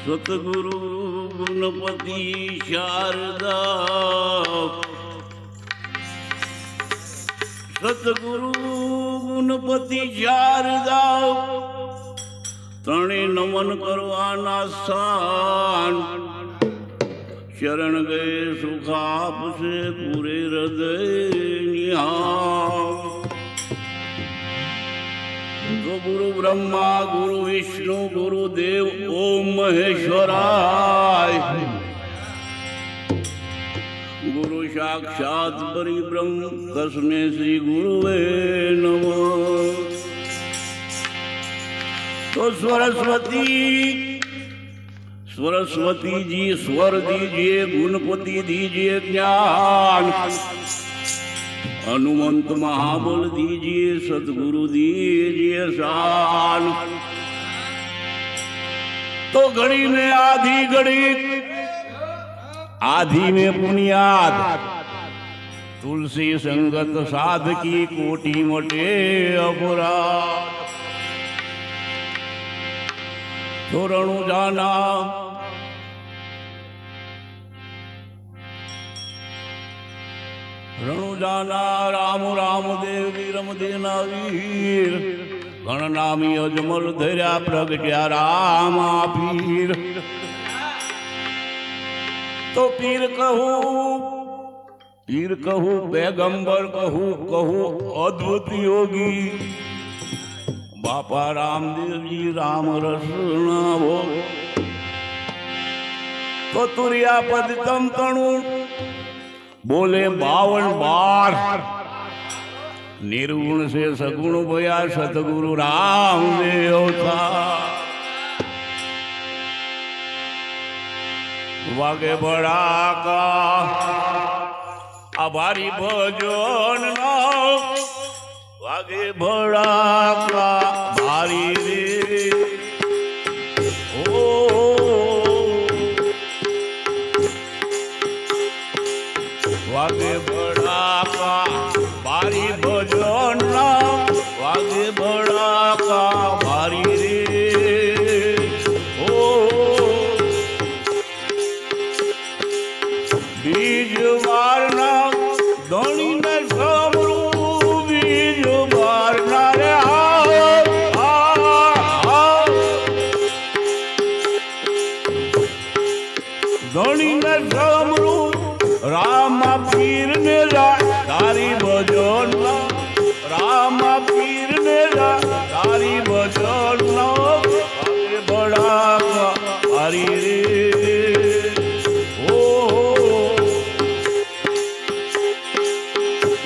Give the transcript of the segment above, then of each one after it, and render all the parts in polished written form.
સતગુરુ ગુણપતિ શારદા સતગુરુ ગુણપતિ શારદા ત્રણે નમન કરવાના સ્થાન શરણ ગયે સુખ આપશે પૂરે હૃદય નિહાળ गुरु ब्रह्मा गुरु विष्णु गुरु देव ओम महेश्वराय गुरु साक्षात परिब्रह्म तस्मै श्री गुरुवे नमः। तो सरस्वती जी स्वर दीजिए, गुणपति दीजिए ज्ञान, हनुमंत महाबल दीजिए, सदगुरु दीजिए शान। तो घड़ी में आधी में पुनियाद, तुलसी संगत साध की कोटि मटे अपराध। तो रणु जाना राम राम देव वीरम देना वीर, गणनामी अजमल धर्या प्रगट्या रामा पीर। तो पीर कहूँ पैगंबर कहूँ अद्भुत योगी, बापा रामदेव जी राम रसना वो। तो तुरिया पद तम तणु बोले 52 बार, निर्गुण से सगुण भया सतगुरु रामदेव था। वागे बड़ा का आभारी भजन ना, वागे बड़ा का भारी रे ओ। वागे बड़ा का भारी भजन, वागे बड़ा का भारी रे ओ। बीज वारना धनी ने समरू, बीज वारना रे धनी ने समरू, राम पीर ने तारी भजन, राम पीर ने तारी भजन, वागे बड़ा हरि रे ओ।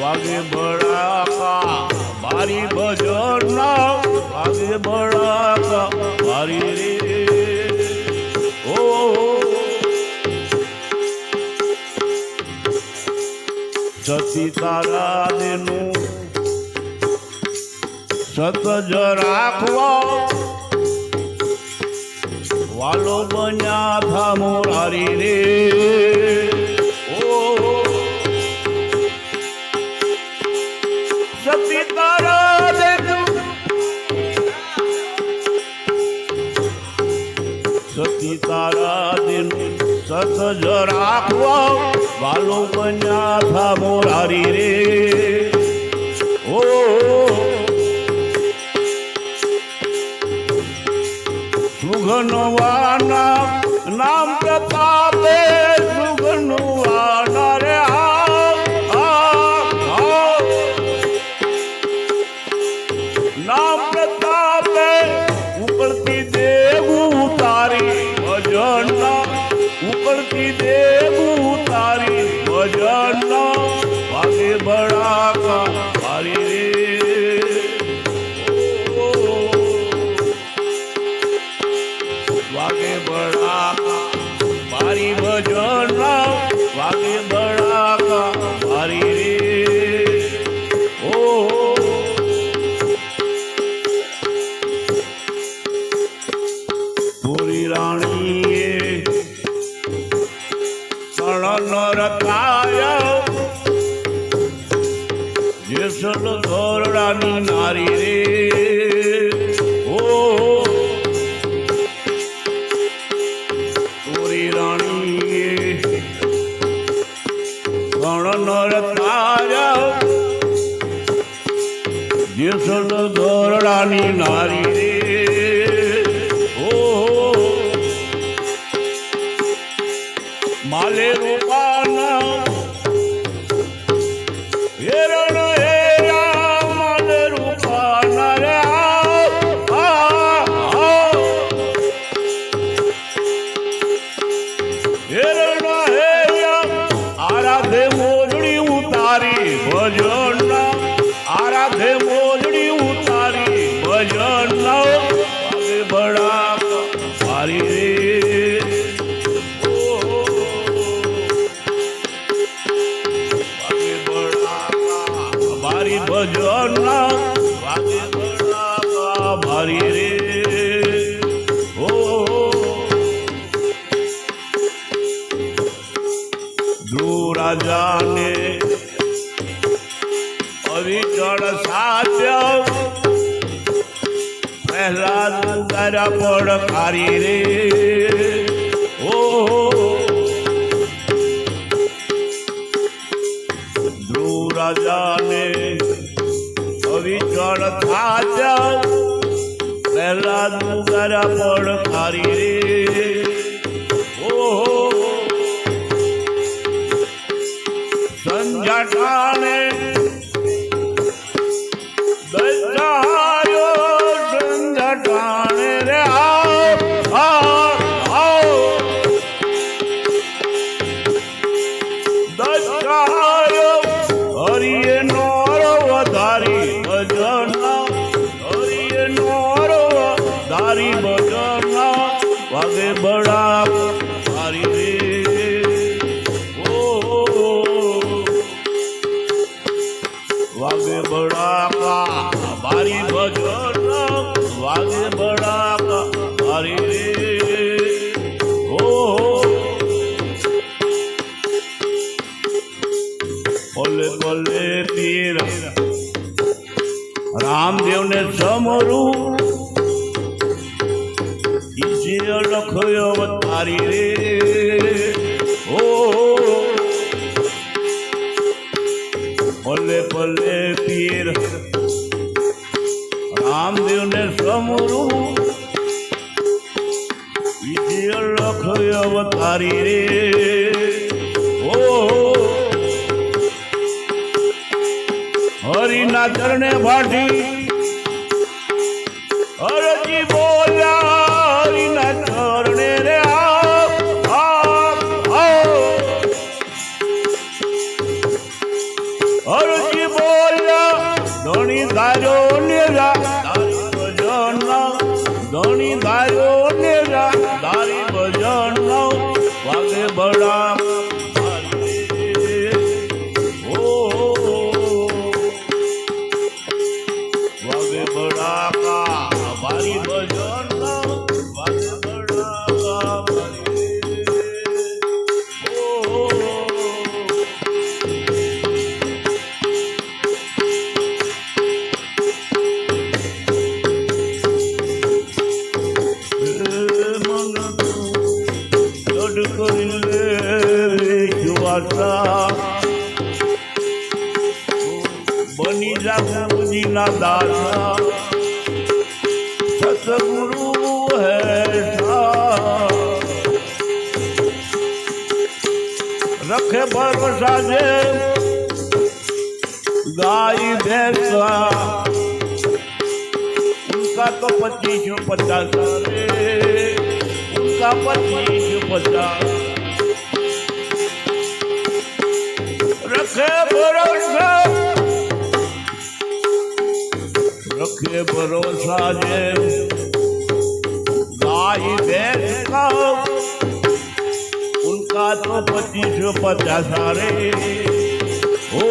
वागे बड़ा का भारी भजन, वागे बड़ा का हरि रे ओ। सती तारा देनु सतज राखवा, वालो बन्या था मोरारी रे ओ। सती तारा देनु सती तारा देनु सतज राखवा, वालो बन्या था मोरारी रे ओ। सुगनवाना नाम प्रतापे, सुगनवाना रे नाम प्रतापे, उकड़ती देव उतारी भजन, उकड़ती देव उतारी भजन, वागे बड़ा का भारी रे ओ। वागे बड़ा का भारी भजन, वागे बड़ा का भारी रे ओ। पूरी रानी रताया जेसल घोरडानी नारी रे ओ। નર તાર્યા જેસલ દોરડાની નારી રે માલે રૂપાના હેરણ હેરા માલે રૂપાના રે હેરણ હેરા આરાધે મોજડી ઉતારી ભજન આરાધે મોજડી ઉતારી ભજન આગે બડા મારી રે ભજન વાગે બડા મારી રે ઓ ધ્રુવ રાજાને અવિચળ સાધ્ય પહેલા તારા પડકારી રે ઓ ધ્રુવ રાજાને અવિચળ થાજા પહેલા તારા પડકારી રે ઓહો સંજાટાને દજાયો સંજાટાને રે દજાયો હરિએ નોર વધારી ભજન હરિએ નોર વધારી ભજન વાગે બડા મારી રે વાગે બડા મારી ભજન વાગે બડા મારી રે બોલે બોલે પીર રામદેવ ને સમરું ઈસે લખયો અવતારી રે ઓ ભલે ભલે પીર રામદેવ ને સમરું ઈસે લખયો અવતારી રે ઓ હરિના ચરણે ભાટી હરજી બોલ્યા હરિના ચરણે રે હરજી બોલ્યા ધણી ધાર્યો નેરા તારી ભજન ધણી ધાર્યો નેરા તારી ભજન વાગે બડા મારી ભજન વાગે બડા બની જાગુજીના દાદા સતગુરુ હૈ रखे भरोसा जे गाय भैंसा उनका तो 25-50 उनका 25-50 रखे भरोसा जे गाय भैंसा उनका तो 25-50 रे ओ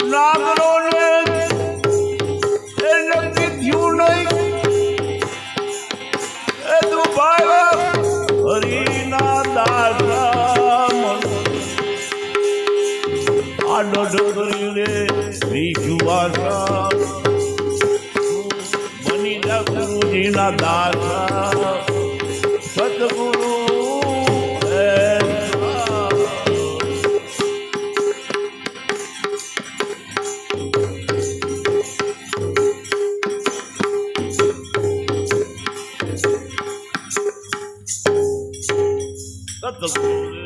नागरो ने नक्की थ्यू नहीं ए तू भागा हरी ना दादा આડો ડોકરી રે વિશ્વાસા બની જા ગુરુજીના દાસા સતગુરુ સતગુરુ